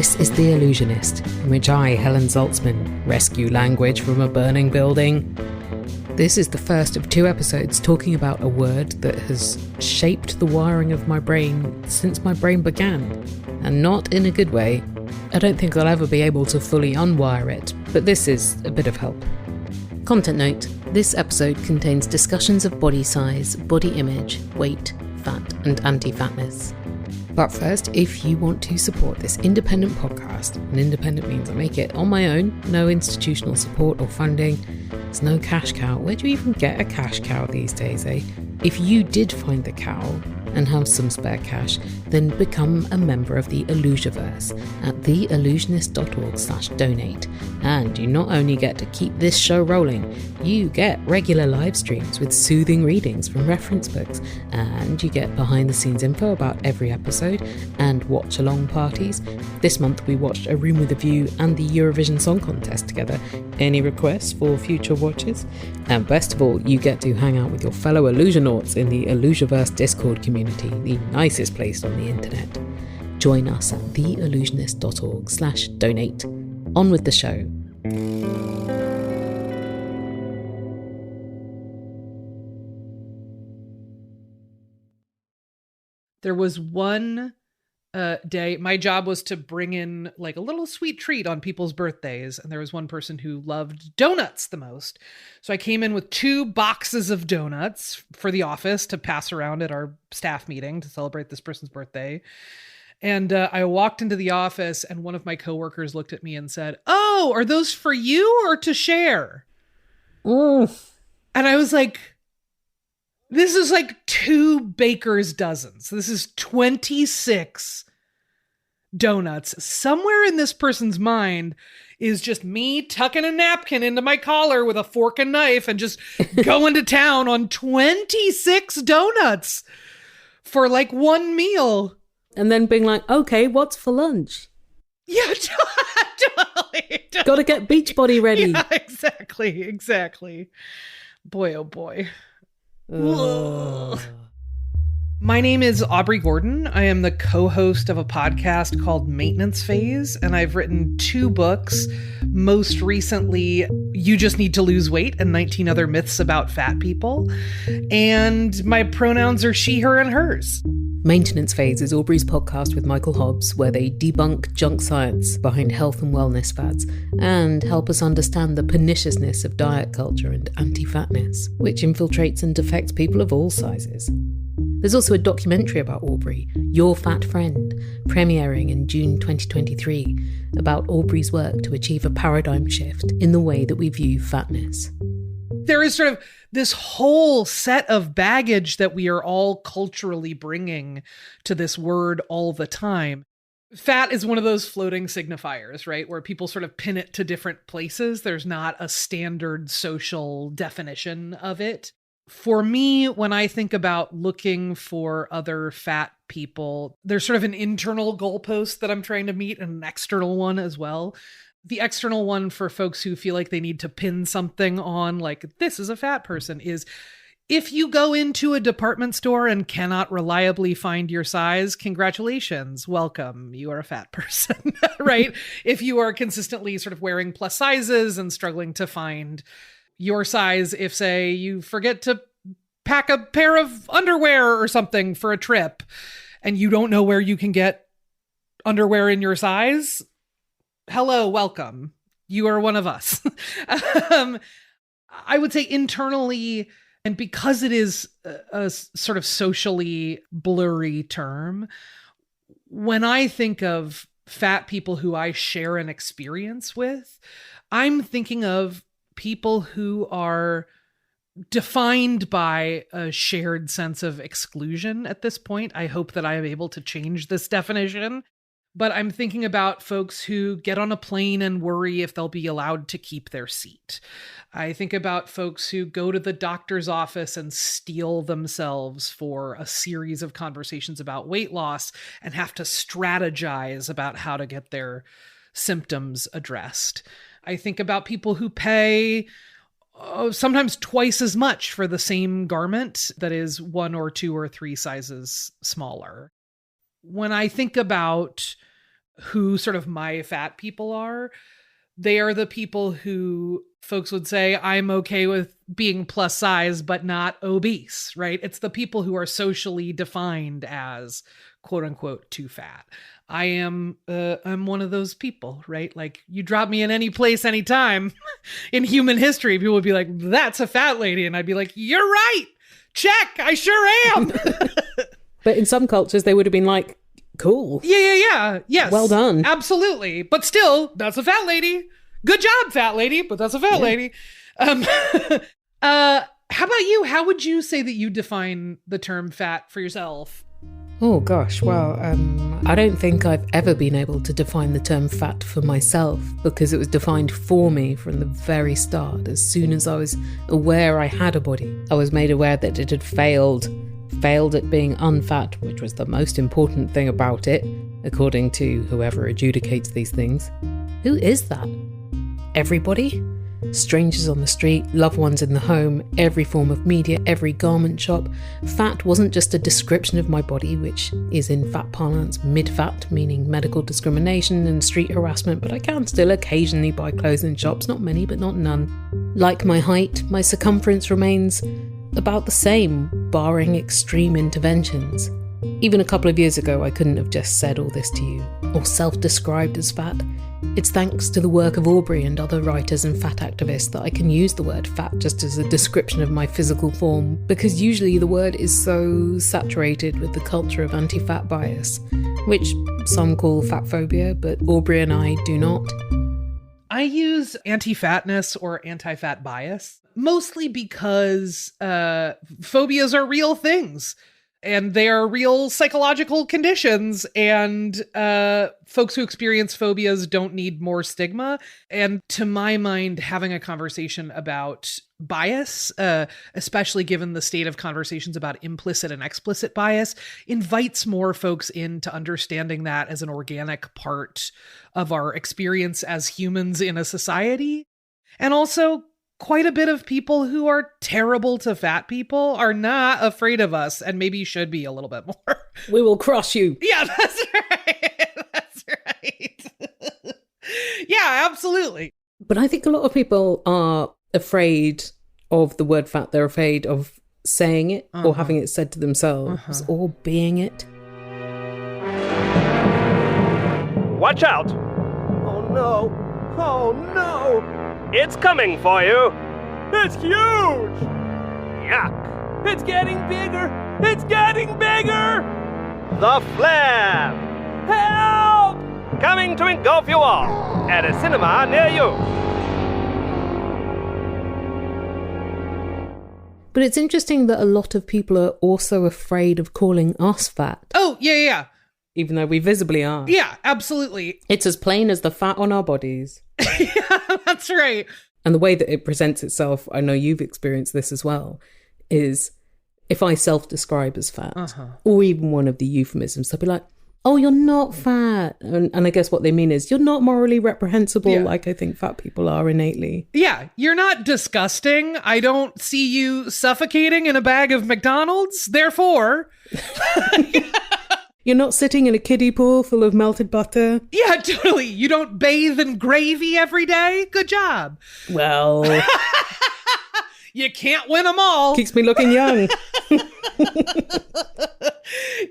This is The Illusionist, in which I, Helen Zaltzman, rescue language from a burning building. This is the first of 2 episodes talking about a word that has shaped the wiring of my brain since my brain began. And not in a good way. I don't think I'll ever be able to fully unwire it, but this is a bit of help. Content note: this episode contains discussions of body size, body image, weight, fat, and anti-fatness. But first, if you want to support this independent podcast, and independent means I make it on my own, no institutional support or funding, there's no cash cow. Where do you even get a cash cow these days, eh? If you did find the cow and have some spare cash, then become a member of the Illusiverse at theillusionist.org/donate. And you not only get to keep this show rolling, you get regular live streams with soothing readings from reference books, and you get behind the scenes info about every episode and watch along parties. This month we watched A Room with a View and the Eurovision Song Contest together. Any requests for future watches? And best of all, you get to hang out with your fellow Illusionauts in the Illusiverse Discord community, the nicest place on the internet. Join us at theillusionist.org/donate. On with the show. There was one day, my job was to bring in like a little sweet treat on people's birthdays. And there was one person who loved donuts the most. So I came in with 2 boxes of donuts for the office to pass around at our staff meeting to celebrate this person's birthday. And I walked into the office and one of my coworkers looked at me and said, "Oh, are those for you or to share?" And I was like, this is like 2 baker's dozens. This is 26 donuts. Somewhere in this person's mind is just me tucking a napkin into my collar with a fork and knife and just going to town on 26 donuts for like one meal. And then being like, okay, what's for lunch? Yeah, totally. Gotta get Beachbody ready. Yeah, exactly. Boy, oh boy. My name is Aubrey Gordon. I am the co-host of a podcast called Maintenance Phase, and I've written 2 books. Most recently, You Just Need to Lose Weight and 19 Other Myths About Fat People. And my pronouns are she, her, and hers. Maintenance Phase is Aubrey's podcast with Michael Hobbs, where they debunk junk science behind health and wellness fads and help us understand the perniciousness of diet culture and anti-fatness, which infiltrates and affects people of all sizes. There's also a documentary about Aubrey, Your Fat Friend, premiering in June 2023, about Aubrey's work to achieve a paradigm shift in the way that we view fatness. There is sort of this whole set of baggage that we are all culturally bringing to this word all the time. Fat is one of those floating signifiers, right? Where people sort of pin it to different places. There's not a standard social definition of it. For me, when I think about looking for other fat people, there's sort of an internal goalpost that I'm trying to meet and an external one as well. The external one for folks who feel like they need to pin something on, like, this is a fat person, is if you go into a department store and cannot reliably find your size, congratulations, welcome, you are a fat person, right? If you are consistently sort of wearing plus sizes and struggling to find your size, if, say, you forget to pack a pair of underwear or something for a trip and you don't know where you can get underwear in your size, hello, welcome. You are one of us. I would say internally, and because it is a sort of socially blurry term, when I think of fat people who I share an experience with, I'm thinking of people who are defined by a shared sense of exclusion at this point. I hope that I am able to change this definition. But I'm thinking about folks who get on a plane and worry if they'll be allowed to keep their seat. I think about folks who go to the doctor's office and steel themselves for a series of conversations about weight loss and have to strategize about how to get their symptoms addressed. I think about people who pay sometimes twice as much for the same garment that is 1 or 2 or 3 sizes smaller. When I think about who sort of my fat people are. They are the people who folks would say, I'm okay with being plus size, but not obese, right? It's the people who are socially defined as quote unquote too fat. I'm one of those people, right? Like you drop me in any place, anytime in human history, people would be like, that's a fat lady. And I'd be like, you're right. Check. I sure am. But in some cultures, they would have been like, cool. Yeah. Yes. Well done. Absolutely. But still, that's a fat lady. Good job, fat lady. But that's a fat lady. How about you? How would you say that you define the term fat for yourself? Oh gosh, well, I don't think I've ever been able to define the term fat for myself because it was defined for me from the very start. As soon as I was aware I had a body, I was made aware that it had failed at being unfat, which was the most important thing about it, according to whoever adjudicates these things. Who is that? Everybody? Strangers on the street, loved ones in the home, every form of media, every garment shop. Fat wasn't just a description of my body, which is in fat parlance mid-fat, meaning medical discrimination and street harassment, but I can still occasionally buy clothes in shops, not many, but not none. Like my height, my circumference remains about the same, barring extreme interventions. Even a couple of years ago, I couldn't have just said all this to you, or self-described as fat. It's thanks to the work of Aubrey and other writers and fat activists that I can use the word fat just as a description of my physical form, because usually the word is so saturated with the culture of anti-fat bias, which some call fat phobia, but Aubrey and I do not. I use anti-fatness or anti-fat bias, mostly because phobias are real things. And they are real psychological conditions, and folks who experience phobias don't need more stigma. And to my mind, having a conversation about bias, especially given the state of conversations about implicit and explicit bias, invites more folks into understanding that as an organic part of our experience as humans in a society. And also, quite a bit of people who are terrible to fat people are not afraid of us and maybe should be a little bit more. We will crush you. Yeah, that's right. That's right. Yeah, absolutely. But I think a lot of people are afraid of the word fat. They're afraid of saying it or having it said to themselves or being it. Watch out! Oh no! Oh no! It's coming for you! It's huge! Yuck! It's getting bigger! It's getting bigger! The Flab! Help! Coming to engulf you all at a cinema near you! But it's interesting that a lot of people are also afraid of calling us fat. Oh, yeah. Even though we visibly are. Yeah, absolutely. It's as plain as the fat on our bodies. Yeah, that's right. And the way that it presents itself, I know you've experienced this as well, is if I self-describe as fat, or even one of the euphemisms, they'll be like, oh, you're not fat. And I guess what they mean is you're not morally reprehensible like I think fat people are innately. Yeah, you're not disgusting. I don't see you suffocating in a bag of McDonald's. Therefore... You're not sitting in a kiddie pool full of melted butter. Yeah, totally. You don't bathe in gravy every day. Good job. Well... You can't win them all. Keeps me looking young.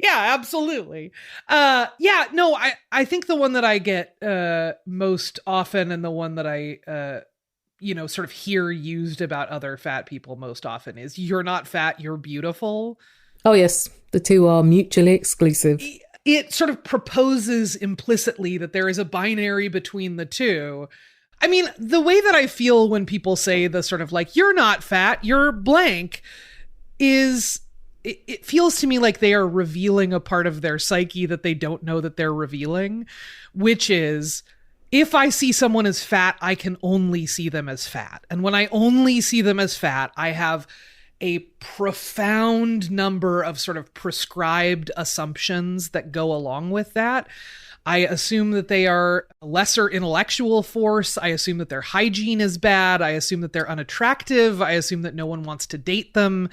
Yeah, absolutely. I think the one that I get most often and the one that I sort of hear used about other fat people most often is you're not fat, you're beautiful. Oh, yes. The two are mutually exclusive. It sort of proposes implicitly that there is a binary between the two. I mean, the way that I feel when people say the sort of like, you're not fat, you're blank, is it feels to me like they are revealing a part of their psyche that they don't know that they're revealing, which is, if I see someone as fat, I can only see them as fat. And when I only see them as fat, I have a profound number of sort of prescribed assumptions that go along with that. I assume that they are a lesser intellectual force. I assume that their hygiene is bad. I assume that they're unattractive. I assume that no one wants to date them.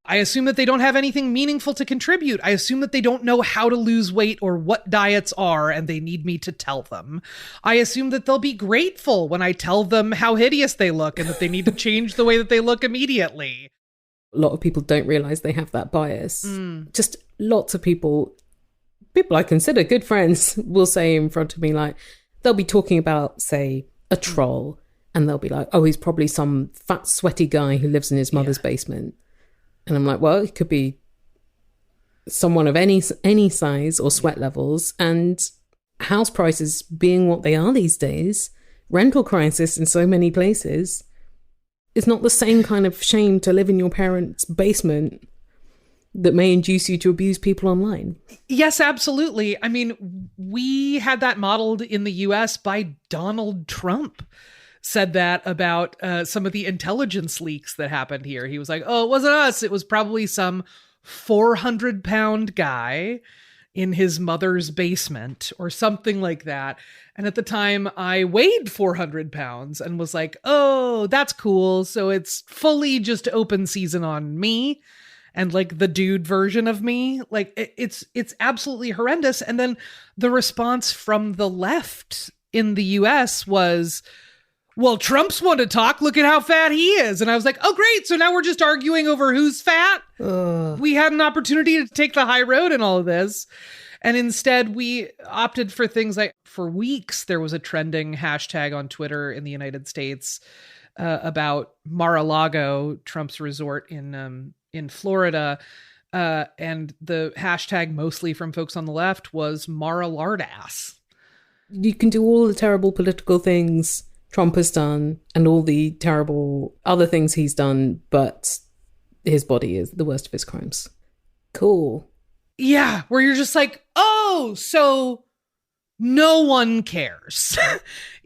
I assume that they don't have anything meaningful to contribute. I assume that they don't know how to lose weight or what diets are, and they need me to tell them. I assume that they'll be grateful when I tell them how hideous they look and that they need to change the way that they look immediately. A lot of people don't realize they have that bias. Just lots of people I consider good friends will say in front of me, like, they'll be talking about, say, a troll, and they'll be like, oh, he's probably some fat, sweaty guy who lives in his mother's basement. And I'm like, well, it could be someone of any size or sweat levels. And house prices being what they are these days, rental crisis in so many places, it's not the same kind of shame to live in your parents' basement that may induce you to abuse people online. Yes, absolutely. I mean, we had that modeled in the US by Donald Trump. Said that about some of the intelligence leaks that happened here. He was like, oh, it wasn't us. It was probably some 400-pound guy in his mother's basement or something like that. And at the time, I weighed 400 pounds and was like, oh, that's cool. So it's fully just open season on me. And like the dude version of me, like it's absolutely horrendous. And then the response from the left in the US was, well, Trump's one to talk. Look at how fat he is. And I was like, oh, great. So now we're just arguing over who's fat. We had an opportunity to take the high road in all of this. And instead we opted for things like, for weeks, there was a trending hashtag on Twitter in the United States about Mar-a-Lago, Trump's resort in Florida. And the hashtag mostly from folks on the left was Mar-a-Lardass. You can do all the terrible political things Trump has done and all the terrible other things he's done, but his body is the worst of his crimes. Cool. Yeah, where you're just like, oh, so no one cares.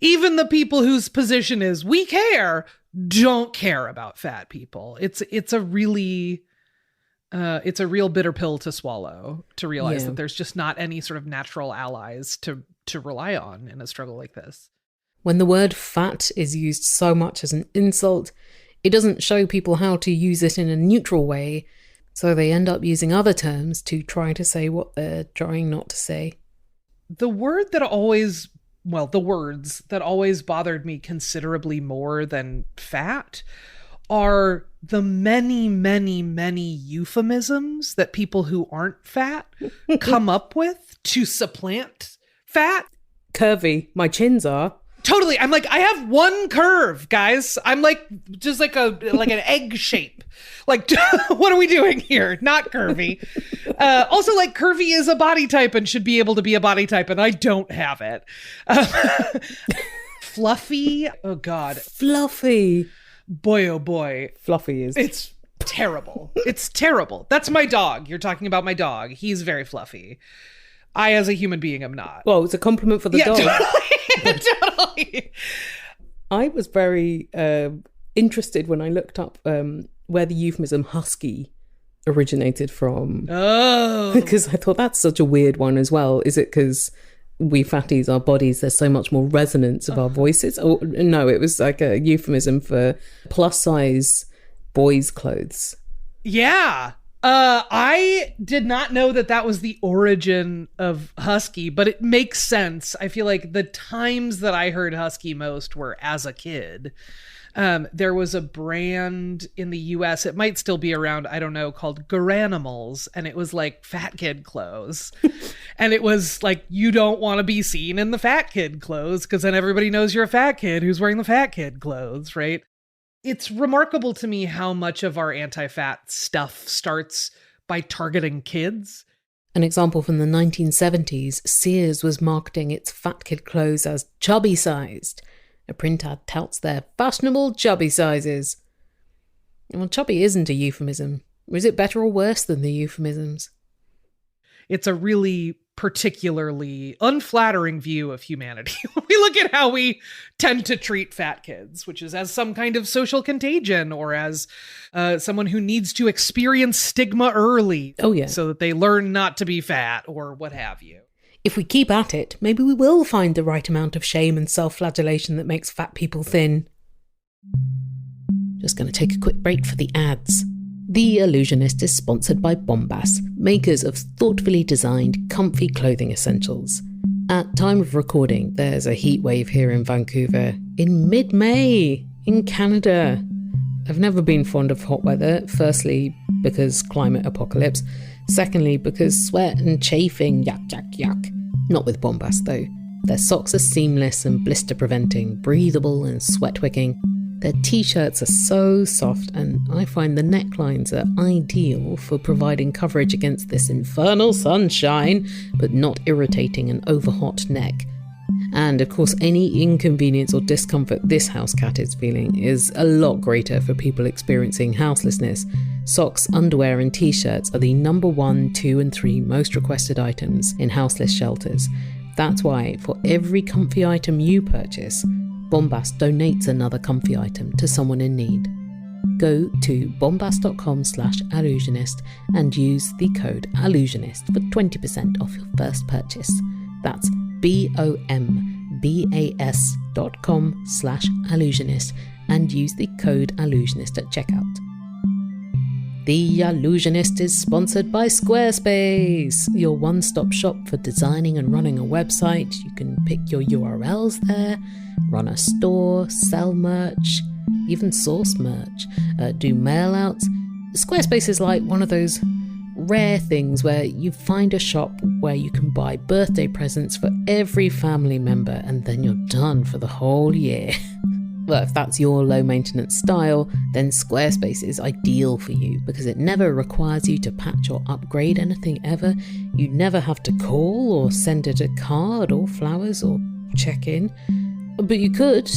Even the people whose position is we care don't care about fat people. It's a real bitter pill to swallow, to realize that there's just not any sort of natural allies to rely on in a struggle like this. When the word fat is used so much as an insult, it doesn't show people how to use it in a neutral way, so they end up using other terms to try to say what they're trying not to say. The words that always bothered me considerably more than fat are the many, many, many euphemisms that people who aren't fat come up with to supplant fat. Curvy, my chins are. Totally. I'm like, I have one curve, guys. I'm like, just like an egg shape. Like, what are we doing here? Not curvy. Also, like, curvy is a body type and should be able to be a body type, and I don't have it. Fluffy. Oh, God. Fluffy. Boy, oh, boy. Fluffy is. It's terrible. It's terrible. That's my dog. You're talking about my dog. He's very fluffy. I, as a human being, am not. Well, it's a compliment for the dog. Totally. I was very interested when I looked up where the euphemism husky originated from. Oh. Because I thought that's such a weird one as well. Is it because we fatties, our bodies, there's so much more resonance of our voices? Or no, it was like a euphemism for plus size boys' clothes. Yeah. I did not know that was the origin of husky, but it makes sense. I feel like the times that I heard husky most were as a kid. There was a brand in the US, it might still be around, I don't know, called Garanimals, and it was like fat kid clothes. And it was like, you don't want to be seen in the fat kid clothes because then everybody knows you're a fat kid who's wearing the fat kid clothes, right? It's remarkable to me how much of our anti-fat stuff starts by targeting kids. An example from the 1970s, Sears was marketing its fat kid clothes as chubby-sized. A print ad touts their fashionable chubby sizes. Well, chubby isn't a euphemism. Or is it better or worse than the euphemisms? It's a really particularly unflattering view of humanity. We look at how we tend to treat fat kids, which is as some kind of social contagion or as someone who needs to experience stigma early. Oh, yeah. So that they learn not to be fat or what have you. If we keep at it, maybe we will find the right amount of shame and self-flagellation that makes fat people thin. Just going to take a quick break for the ads. The Allusionist is sponsored by Bombas, makers of thoughtfully designed, comfy clothing essentials. At time of recording, there's a heat wave here in Vancouver in mid-May in Canada. I've never been fond of hot weather, firstly because climate apocalypse, secondly because sweat and chafing, yuck, yuck, yuck. Not with Bombas though. Their socks are seamless and blister preventing, breathable and sweat wicking. Their t-shirts are so soft, and I find the necklines are ideal for providing coverage against this infernal sunshine, but not irritating an overhot neck. And of course, any inconvenience or discomfort this house cat is feeling is a lot greater for people experiencing houselessness. Socks, underwear and t-shirts are the number 1, 2 and 3 most requested items in houseless shelters. That's why, for every comfy item you purchase, Bombas donates another comfy item to someone in need. Go to bombas.com/allusionist and use the code allusionist for 20% off your first purchase. That's bombas.com/allusionist and use the code allusionist at checkout. The Allusionist is sponsored by Squarespace, your one-stop shop for designing and running a website. You can pick your URLs there, run a store, sell merch, even source merch, do mail-outs. Squarespace is like one of those rare things where you find a shop where you can buy birthday presents for every family member and then you're done for the whole year. Well, if that's your low-maintenance style, then Squarespace is ideal for you because it never requires you to patch or upgrade anything ever. You never have to call or send it a card or flowers or check in. But you could.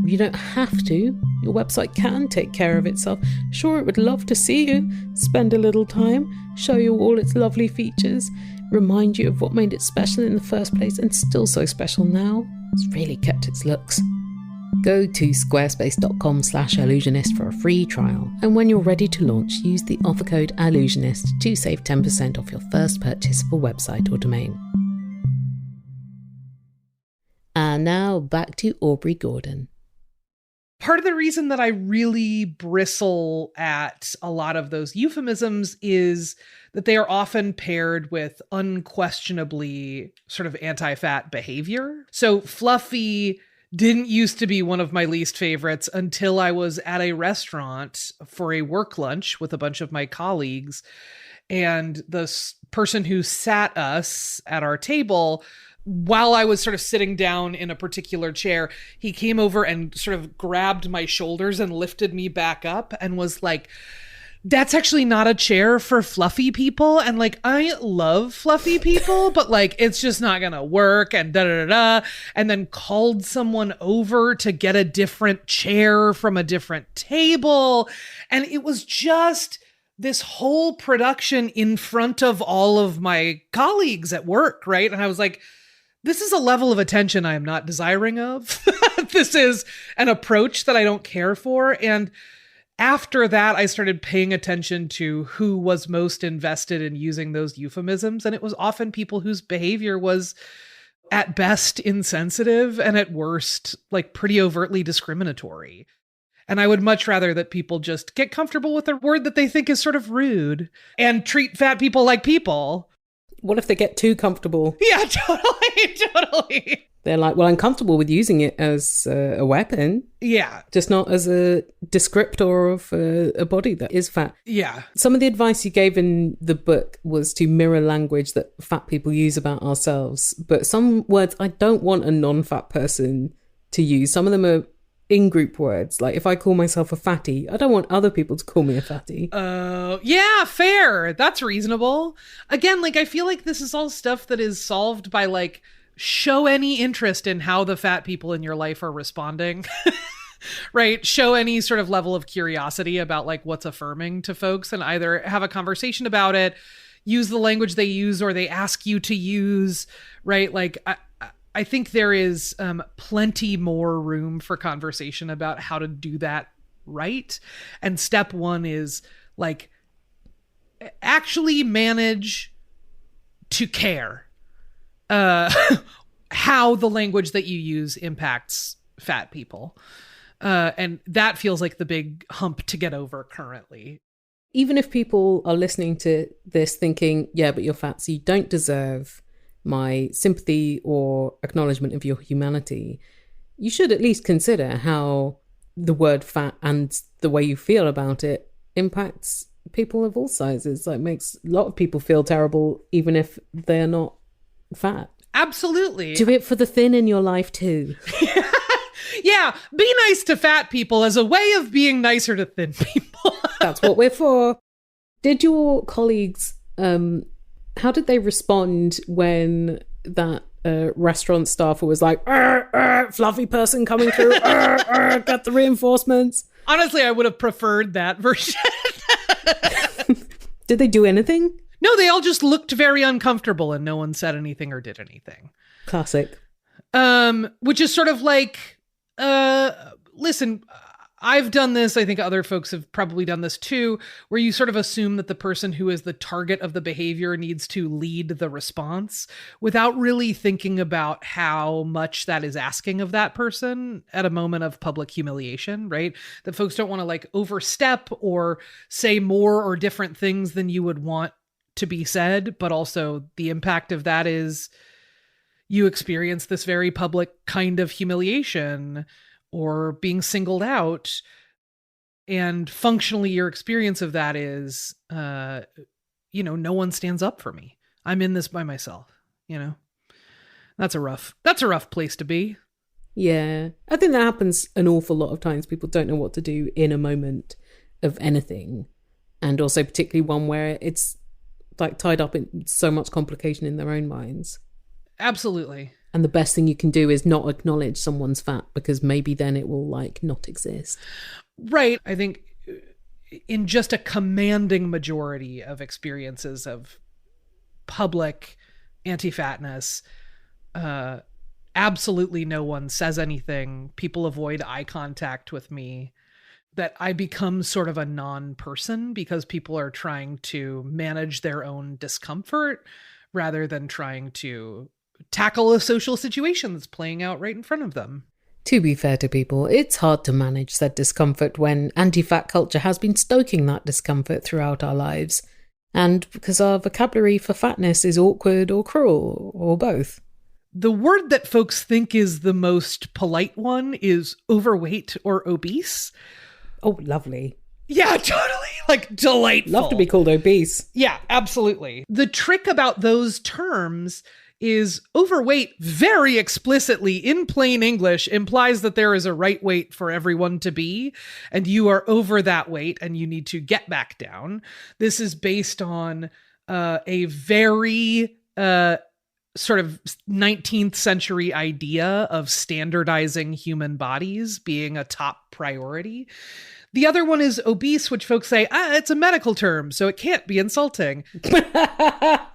You don't have to. Your website can take care of itself. Sure, it would love to see you. Spend a little time, show you all its lovely features, remind you of what made it special in the first place and still so special now. It's really kept its looks. Go to squarespace.com/allusionist for a free trial, and when you're ready to launch, use the offer code allusionist to save 10% off your first purchase of a website or domain. And now back to Aubrey Gordon. Part of the reason that I really bristle at a lot of those euphemisms is that they are often paired with unquestionably sort of anti-fat behavior. So fluffy didn't used to be one of my least favorites until I was at a restaurant for a work lunch with a bunch of my colleagues. And the person who sat us at our table, while I was sort of sitting down in a particular chair, he came over and sort of grabbed my shoulders and lifted me back up and was like, "That's actually not a chair for fluffy people." And like, I love fluffy people, but like, it's just not going to work and da-da-da-da. And then called someone over to get a different chair from a different table. And it was just this whole production in front of all of my colleagues at work, right? And I was like, this is a level of attention I am not desiring of. This is an approach that I don't care for. And after that, I started paying attention to who was most invested in using those euphemisms. And it was often people whose behavior was at best insensitive and at worst, like pretty overtly discriminatory. And I would much rather that people just get comfortable with a word that they think is sort of rude and treat fat people like people. What if they get too comfortable? Yeah, totally. They're like, well, I'm comfortable with using it as a weapon. Yeah. Just not as a descriptor of a body that is fat. Yeah. Some of the advice you gave in the book was to mirror language that fat people use about ourselves. But some words I don't want a non-fat person to use. Some of them are in-group words. Like if I call myself a fatty, I don't want other people to call me a fatty. Yeah, fair. That's reasonable. Again, like I feel like this is all stuff that is solved by like, show any interest in how the fat people in your life are responding, right? Show any sort of level of curiosity about like what's affirming to folks and either have a conversation about it, use the language they use or they ask you to use, right? Like I think there is plenty more room for conversation about how to do that right. And step one is like actually manage to care how the language that you use impacts fat people. And that feels like the big hump to get over currently. Even if people are listening to this thinking, yeah, but you're fat, so you don't deserve my sympathy or acknowledgement of your humanity, you should at least consider how the word fat and the way you feel about it impacts people of all sizes. Like, makes a lot of people feel terrible, even if they're not fat. Absolutely. Do it for the thin in your life too. Yeah, be nice to fat people as a way of being nicer to thin people. That's what we're for. Did your colleagues, how did they respond when that restaurant staffer was like, fluffy person coming through, got the reinforcements? Honestly, I would have preferred that version. Did they do anything? No, they all just looked very uncomfortable and no one said anything or did anything. Classic. Which is sort of like, listen, I've done this. I think other folks have probably done this too, where you sort of assume that the person who is the target of the behavior needs to lead the response without really thinking about how much that is asking of that person at a moment of public humiliation, right? That folks don't want to like overstep or say more or different things than you would want to be said, but also the impact of that is you experience this very public kind of humiliation or being singled out. And functionally, your experience of that is, no one stands up for me. I'm in this by myself, That's a rough place to be. Yeah. I think that happens an awful lot of times. People don't know what to do in a moment of anything. And also particularly one where it's like tied up in so much complication in their own minds. Absolutely. And the best thing you can do is not acknowledge someone's fat, because maybe then it will like not exist. Right. I think in just a commanding majority of experiences of public anti-fatness, absolutely no one says anything. People avoid eye contact with me. That I become sort of a non-person because people are trying to manage their own discomfort rather than trying to tackle a social situation that's playing out right in front of them. To be fair to people, it's hard to manage said discomfort when anti-fat culture has been stoking that discomfort throughout our lives, and because our vocabulary for fatness is awkward or cruel, or both. The word that folks think is the most polite one is overweight or obese. Oh, lovely. Yeah, totally. Like, delightful. Love to be called obese. Yeah, absolutely. The trick about those terms is overweight very explicitly in plain English implies that there is a right weight for everyone to be, and you are over that weight and you need to get back down. This is based on a very sort of 19th century idea of standardizing human bodies being a top priority. The other one is obese, which folks say, it's a medical term, so it can't be insulting.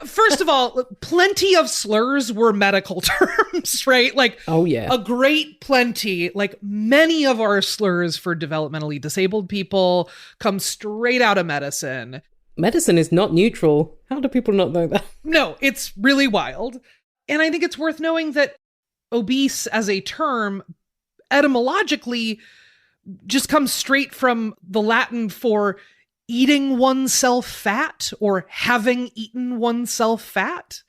First of all, plenty of slurs were medical terms, right? Like, oh yeah, a great plenty. Like, many of our slurs for developmentally disabled people come straight out of medicine. Medicine is not neutral. How do people not know that? No, it's really wild. And I think it's worth knowing that obese as a term, etymologically, just comes straight from the Latin for eating oneself fat or having eaten oneself fat.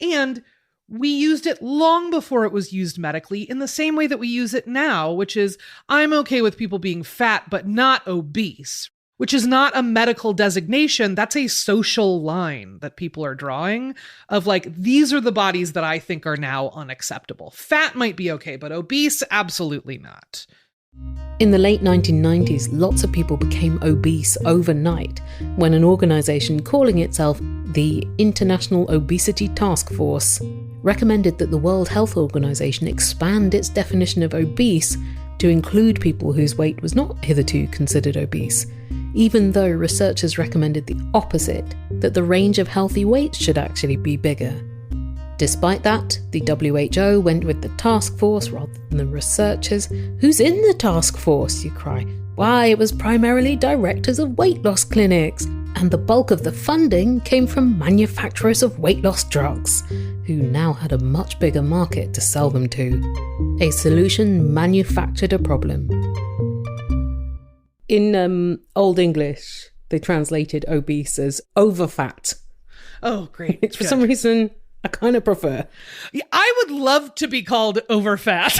And we used it long before it was used medically in the same way that we use it now, which is I'm okay with people being fat, but not obese, which is not a medical designation. That's a social line that people are drawing of like, these are the bodies that I think are now unacceptable. Fat might be okay, but obese, absolutely not. In the late 1990s, lots of people became obese overnight when an organisation calling itself the International Obesity Task Force recommended that the World Health Organization expand its definition of obese to include people whose weight was not hitherto considered obese, even though researchers recommended the opposite, that the range of healthy weights should actually be bigger. Despite that, the WHO went with the task force rather than the researchers. Who's in the task force, you cry? Why, it was primarily directors of weight loss clinics, and the bulk of the funding came from manufacturers of weight loss drugs, who now had a much bigger market to sell them to. A solution manufactured a problem. In Old English, they translated obese as overfat, Oh, great. which for Good. some reason I kind of prefer. Yeah, I would love to be called overfat.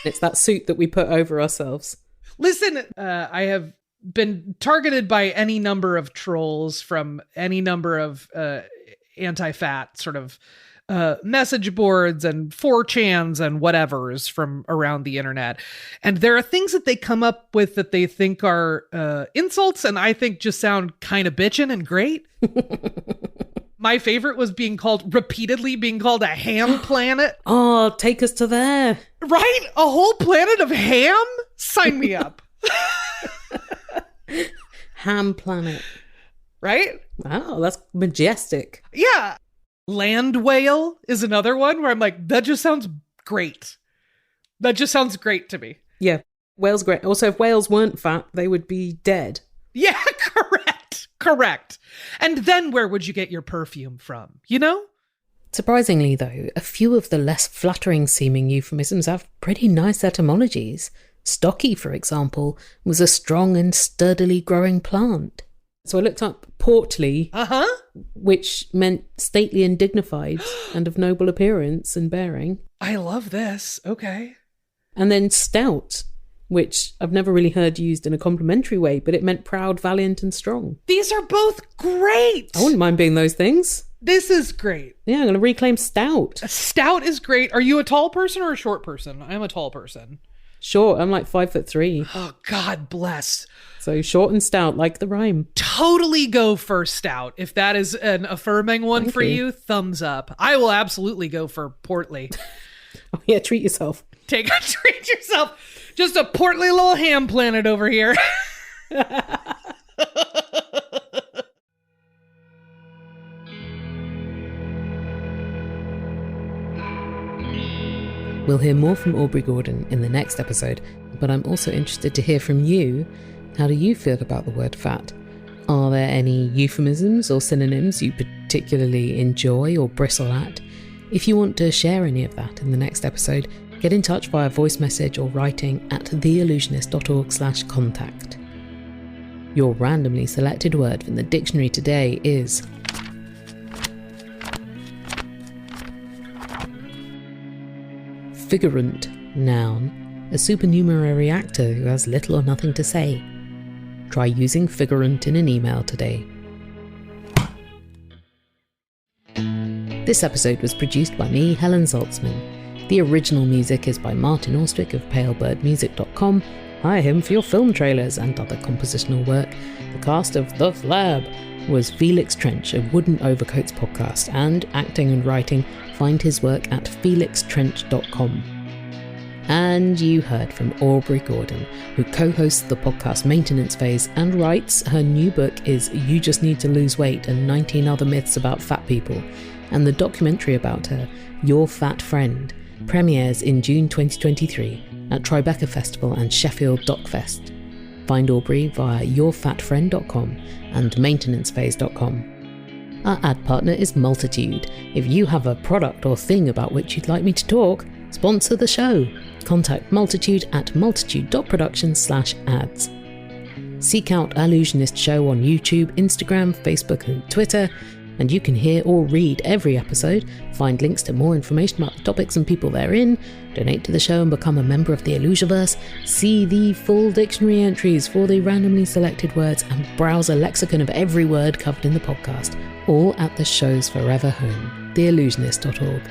It's that suit that we put over ourselves. Listen, I have been targeted by any number of trolls from any number of anti-fat sort of message boards and 4chans and whatevers from around the internet. And there are things that they come up with that they think are insults and I think just sound kind of bitchin' and great. My favorite was repeatedly being called a ham planet. Oh, take us to there. Right? A whole planet of ham? Sign me up. Ham planet. Right? Wow, that's majestic. Yeah. Land whale is another one where I'm like, that just sounds great. That just sounds great to me. Yeah, whales great. Also, if whales weren't fat, they would be dead. Yeah, correct. And then where would you get your perfume from? You know? Surprisingly, though, a few of the less flattering seeming euphemisms have pretty nice etymologies. Stocky, for example, was a strong and sturdily growing plant. So I looked up portly, which meant stately and dignified and of noble appearance and bearing. I love this. Okay. And then stout, which I've never really heard used in a complimentary way, but it meant proud, valiant and strong. These are both great. I wouldn't mind being those things. This is great. Yeah, I'm going to reclaim stout. Stout is great. Are you a tall person or a short person? I'm a tall person. Short, I'm like 5'3". Oh, God bless. So short and stout, like the rhyme. Totally go for stout. If that is an affirming one Thank for you. you, thumbs up. I will absolutely go for portly. Oh yeah, treat yourself. Treat yourself. Just a portly little ham planet over here. We'll hear more from Aubrey Gordon in the next episode, but I'm also interested to hear from you. How do you feel about the word fat? Are there any euphemisms or synonyms you particularly enjoy or bristle at? If you want to share any of that in the next episode, get in touch via voice message or writing at theillusionist.org/contact. Your randomly selected word from the dictionary today is figurant, noun, a supernumerary actor who has little or nothing to say. Try using figurant in an email today. This episode was produced by me, Helen Zaltzman. The original music is by Martin Austwick of palebirdmusic.com. Hire him for your film trailers and other compositional work. The cast of The Flab was Felix Trench of Wooden Overcoats podcast, and acting and writing, find his work at felixtrench.com. And you heard from Aubrey Gordon, who co-hosts the podcast Maintenance Phase and writes her new book is You Just Need to Lose Weight and 19 Other Myths About Fat People, and the documentary about her, Your Fat Friend, premieres in June 2023 at Tribeca Festival and Sheffield Docfest. Find Aubrey via yourfatfriend.com and maintenancephase.com. Our ad partner is Multitude. If you have a product or thing about which you'd like me to talk, sponsor the show. Contact Multitude at multitude.production/ads. Seek out Allusionist Show on YouTube, Instagram, Facebook and Twitter, and you can hear or read every episode, find links to more information about the topics and people therein, donate to the show and become a member of the Illusiverse, see the full dictionary entries for the randomly selected words, and browse a lexicon of every word covered in the podcast, all at the show's forever home, theillusionist.org.